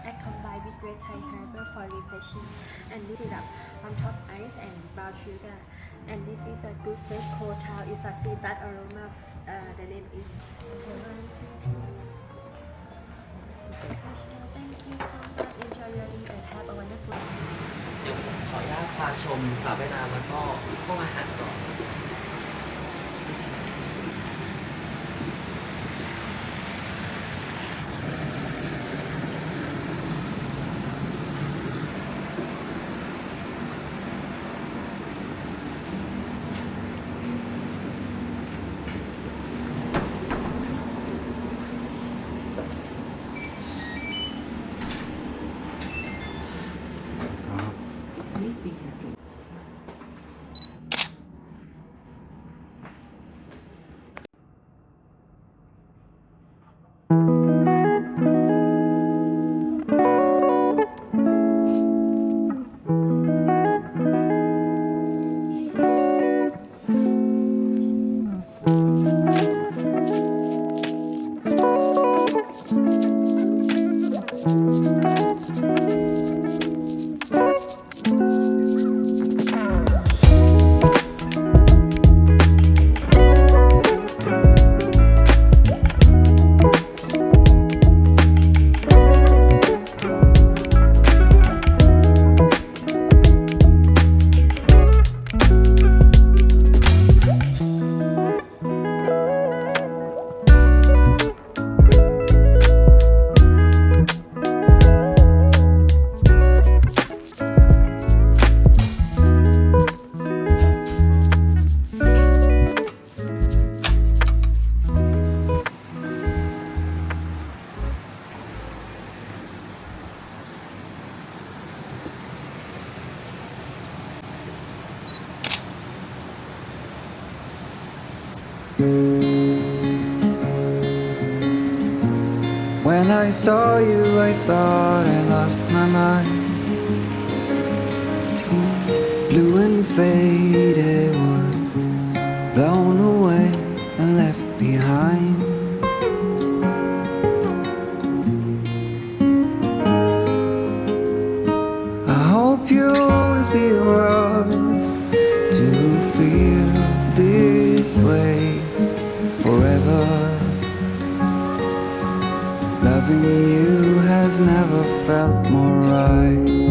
I combine with red Thai herbal for refreshing. And this syrup on top ice and brown sugar. And this is a good fresh cold towel. It's a citrus aroma. The name is. Okay, 1, 2, 3. Thank you so much. Enjoy your day and have a wonderful. เดี๋ยวผมขออนุญาตพาชมสระว่ายน้ำแล้วก็ห้องอาหารก่อน When I saw you, I thought I lost my mind. Blue and faded was blown away and left behind. I hope you'll always be around to feel this way forever. Loving you has never felt more right.